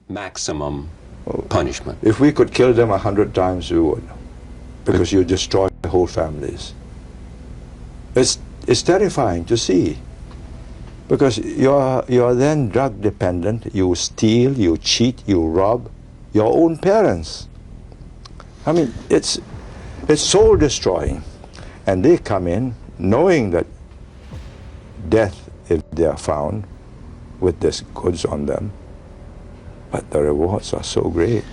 maximum punishment? If we could kill them 100 times, we would, because you destroy whole families. It's terrifying to see, because you're then drug dependent. You steal, you cheat, you rob your own parents. I mean, it's soul destroying, and they come in knowing that death, if they are found with these goods on them, but the rewards are so great.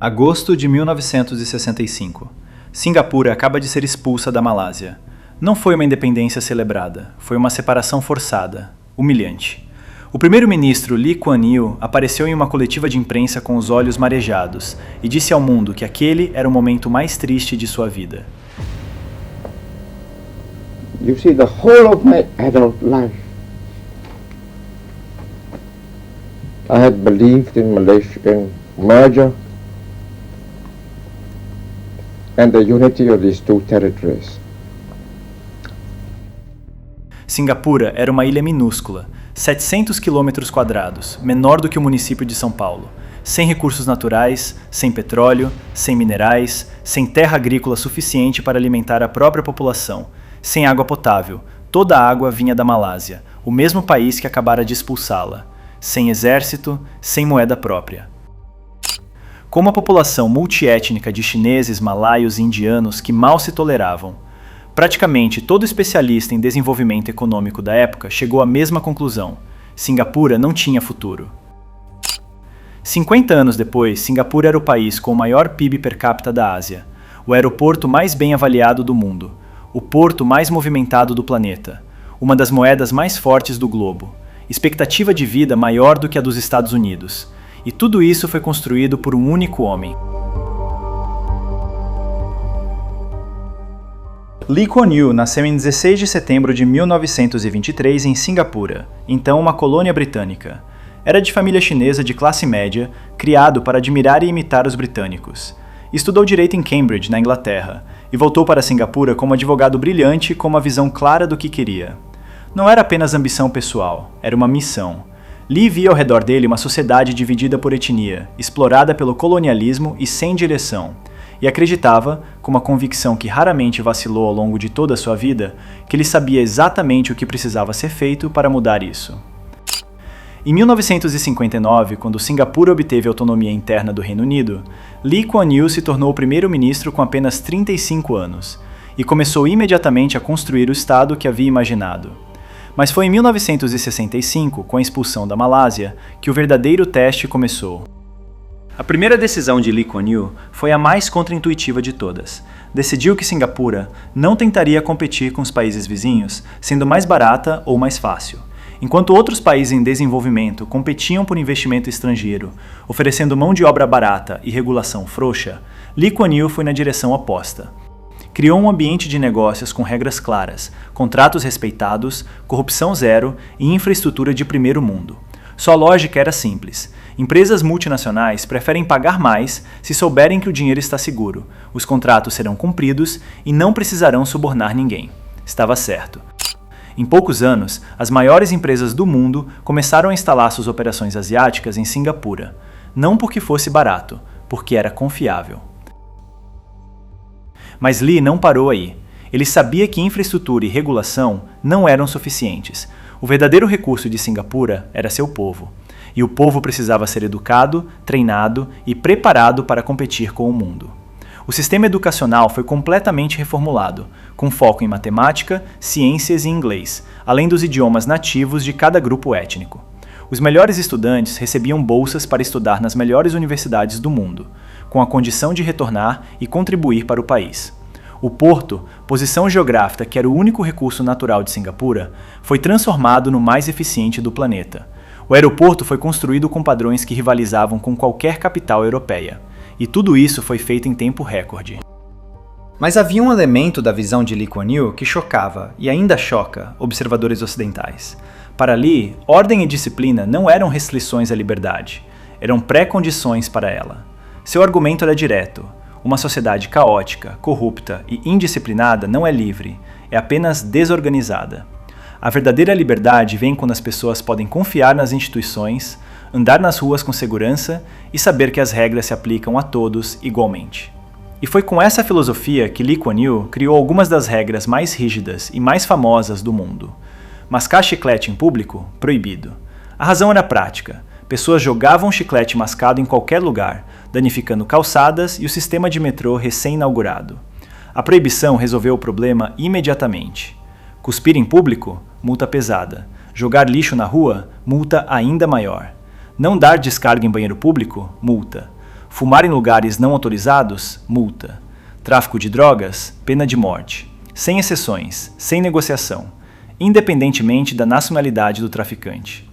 Agosto de 1965. Singapura acaba de ser expulsa da Malásia. Não foi uma independência celebrada, foi uma separação forçada, humilhante. O primeiro-ministro Lee Kuan Yew apareceu em uma coletiva de imprensa com os olhos marejados e disse ao mundo que aquele era o momento mais triste de sua vida. You see, the whole of my adult life, I had believed in Malaysian merger and the unity of these two territories. Singapura era uma ilha minúscula, 700 quilômetros quadrados, menor do que o município de São Paulo, sem recursos naturais, sem petróleo, sem minerais, sem terra agrícola suficiente para alimentar a própria população, sem água potável. Toda a água vinha da Malásia, o mesmo país que acabara de expulsá-la, sem exército, sem moeda própria. Com uma população multiétnica de chineses, malaios e indianos que mal se toleravam, praticamente todo especialista em desenvolvimento econômico da época chegou à mesma conclusão: Singapura não tinha futuro. 50 anos depois, Singapura era o país com o maior PIB per capita da Ásia, o aeroporto mais bem avaliado do mundo, o porto mais movimentado do planeta, uma das moedas mais fortes do globo, expectativa de vida maior do que a dos Estados Unidos. E tudo isso foi construído por um único homem. Lee Kuan Yew nasceu em 16 de setembro de 1923 em Singapura, então uma colônia britânica. Era de família chinesa de classe média, criado para admirar e imitar os britânicos. Estudou direito em Cambridge, na Inglaterra, e voltou para Singapura como advogado brilhante com uma visão clara do que queria. Não era apenas ambição pessoal, era uma missão. Lee via ao redor dele uma sociedade dividida por etnia, explorada pelo colonialismo e sem direção, e acreditava, com uma convicção que raramente vacilou ao longo de toda a sua vida, que ele sabia exatamente o que precisava ser feito para mudar isso. Em 1959, quando Singapura obteve autonomia interna do Reino Unido, Lee Kuan Yew se tornou o primeiro-ministro com apenas 35 anos, e começou imediatamente a construir o Estado que havia imaginado. Mas foi em 1965, com a expulsão da Malásia, que o verdadeiro teste começou. A primeira decisão de Lee Kuan Yew foi a mais contraintuitiva de todas. Decidiu que Singapura não tentaria competir com os países vizinhos, sendo mais barata ou mais fácil. Enquanto outros países em desenvolvimento competiam por investimento estrangeiro, oferecendo mão de obra barata e regulação frouxa, Lee Kuan Yew foi na direção oposta. Criou um ambiente de negócios com regras claras, contratos respeitados, corrupção zero e infraestrutura de primeiro mundo. Sua lógica era simples. Empresas multinacionais preferem pagar mais se souberem que o dinheiro está seguro, os contratos serão cumpridos e não precisarão subornar ninguém. Estava certo. Em poucos anos, as maiores empresas do mundo começaram a instalar suas operações asiáticas em Singapura. Não porque fosse barato, porque era confiável. Mas Lee não parou aí. Ele sabia que infraestrutura e regulação não eram suficientes. O verdadeiro recurso de Singapura era seu povo. E o povo precisava ser educado, treinado e preparado para competir com o mundo. O sistema educacional foi completamente reformulado, com foco em matemática, ciências e inglês, além dos idiomas nativos de cada grupo étnico. Os melhores estudantes recebiam bolsas para estudar nas melhores universidades do mundo, com a condição de retornar e contribuir para o país. O porto, posição geográfica que era o único recurso natural de Singapura, foi transformado no mais eficiente do planeta. O aeroporto foi construído com padrões que rivalizavam com qualquer capital europeia. E tudo isso foi feito em tempo recorde. Mas havia um elemento da visão de Lee Kuan Yew que chocava, e ainda choca, observadores ocidentais. Para Lee, ordem e disciplina não eram restrições à liberdade, eram pré-condições para ela. Seu argumento era direto. Uma sociedade caótica, corrupta e indisciplinada não é livre, é apenas desorganizada. A verdadeira liberdade vem quando as pessoas podem confiar nas instituições, andar nas ruas com segurança e saber que as regras se aplicam a todos igualmente. E foi com essa filosofia que Lee Kuan Yew criou algumas das regras mais rígidas e mais famosas do mundo. Mascar chiclete em público? Proibido. A razão era prática. Pessoas jogavam chiclete mascado em qualquer lugar, danificando calçadas e o sistema de metrô recém-inaugurado. A proibição resolveu o problema imediatamente. Cuspir em público? Multa pesada. Jogar lixo na rua? Multa ainda maior. Não dar descarga em banheiro público? Multa. Fumar em lugares não autorizados? Multa. Tráfico de drogas? Pena de morte. Sem exceções, sem negociação, independentemente da nacionalidade do traficante.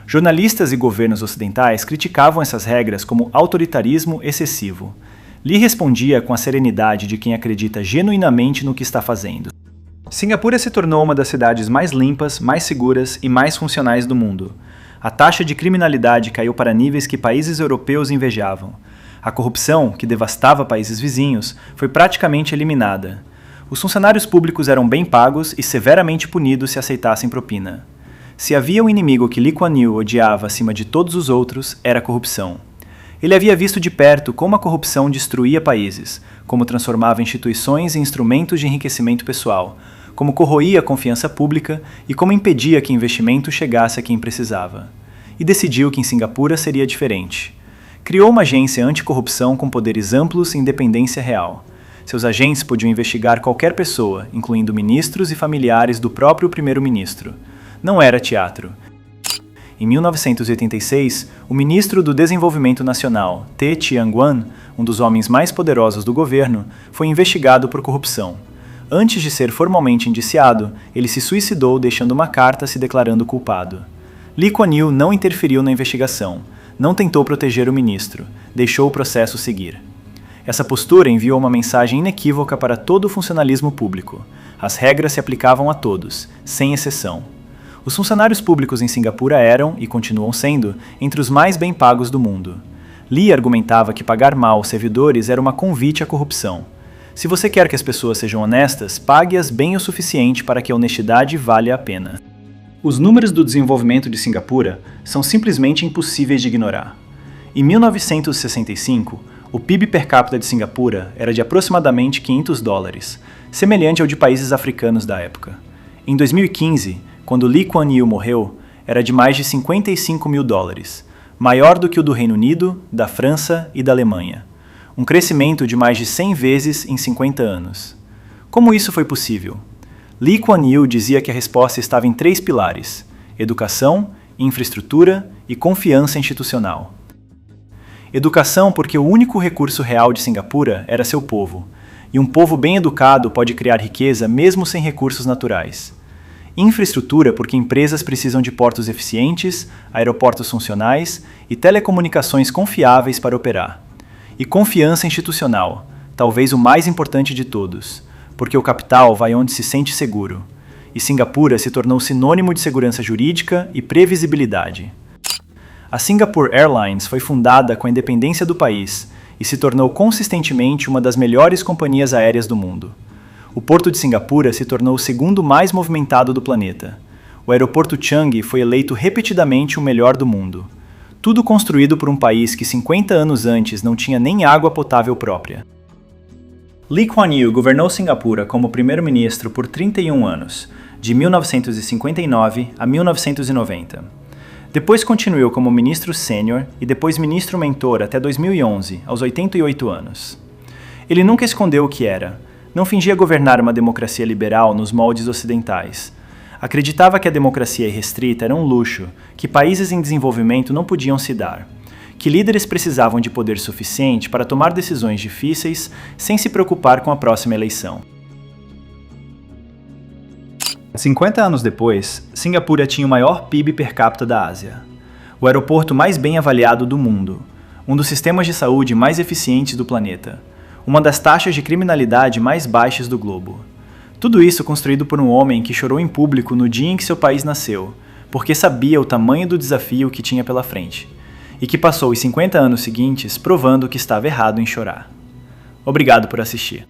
Jornalistas e governos ocidentais criticavam essas regras como autoritarismo excessivo. Lee respondia com a serenidade de quem acredita genuinamente no que está fazendo. Singapura se tornou uma das cidades mais limpas, mais seguras e mais funcionais do mundo. A taxa de criminalidade caiu para níveis que países europeus invejavam. A corrupção, que devastava países vizinhos, foi praticamente eliminada. Os funcionários públicos eram bem pagos e severamente punidos se aceitassem propina. Se havia um inimigo que Lee Kuan Yew odiava acima de todos os outros, era a corrupção. Ele havia visto de perto como a corrupção destruía países, como transformava instituições em instrumentos de enriquecimento pessoal, como corroía a confiança pública e como impedia que investimento chegasse a quem precisava. E decidiu que em Singapura seria diferente. Criou uma agência anticorrupção com poderes amplos e independência real. Seus agentes podiam investigar qualquer pessoa, incluindo ministros e familiares do próprio primeiro-ministro. Não era teatro. Em 1986, o ministro do Desenvolvimento Nacional, Tee Tianguan, um dos homens mais poderosos do governo, foi investigado por corrupção. Antes de ser formalmente indiciado, ele se suicidou deixando uma carta se declarando culpado. Lee Kuan Yew não interferiu na investigação, não tentou proteger o ministro, deixou o processo seguir. Essa postura enviou uma mensagem inequívoca para todo o funcionalismo público. As regras se aplicavam a todos, sem exceção. Os funcionários públicos em Singapura eram, e continuam sendo, entre os mais bem pagos do mundo. Lee argumentava que pagar mal aos servidores era uma convite à corrupção. Se você quer que as pessoas sejam honestas, pague-as bem o suficiente para que a honestidade valha a pena. Os números do desenvolvimento de Singapura são simplesmente impossíveis de ignorar. Em 1965, o PIB per capita de Singapura era de aproximadamente $500, semelhante ao de países africanos da época. Em 2015, quando Lee Kuan Yew morreu, era de mais de $55 mil, maior do que o do Reino Unido, da França e da Alemanha. Um crescimento de mais de 100 vezes em 50 anos. Como isso foi possível? Lee Kuan Yew dizia que a resposta estava em 3 pilares: educação, infraestrutura e confiança institucional. Educação porque o único recurso real de Singapura era seu povo, e um povo bem educado pode criar riqueza mesmo sem recursos naturais. Infraestrutura porque empresas precisam de portos eficientes, aeroportos funcionais e telecomunicações confiáveis para operar. E confiança institucional, talvez o mais importante de todos, porque o capital vai onde se sente seguro. E Singapura se tornou sinônimo de segurança jurídica e previsibilidade. A Singapore Airlines foi fundada com a independência do país e se tornou consistentemente uma das melhores companhias aéreas do mundo. O porto de Singapura se tornou o segundo mais movimentado do planeta. O aeroporto Changi foi eleito repetidamente o melhor do mundo. Tudo construído por um país que 50 anos antes não tinha nem água potável própria. Lee Kuan Yew governou Singapura como primeiro-ministro por 31 anos, de 1959 a 1990. Depois continuou como ministro sênior e depois ministro mentor até 2011, aos 88 anos. Ele nunca escondeu o que era. Não fingia governar uma democracia liberal nos moldes ocidentais. Acreditava que a democracia irrestrita era um luxo, que países em desenvolvimento não podiam se dar, que líderes precisavam de poder suficiente para tomar decisões difíceis sem se preocupar com a próxima eleição. 50 anos depois, Singapura tinha o maior PIB per capita da Ásia, o aeroporto mais bem avaliado do mundo, um dos sistemas de saúde mais eficientes do planeta, uma das taxas de criminalidade mais baixas do globo. Tudo isso construído por um homem que chorou em público no dia em que seu país nasceu, porque sabia o tamanho do desafio que tinha pela frente, e que passou os 50 anos seguintes provando que estava errado em chorar. Obrigado por assistir.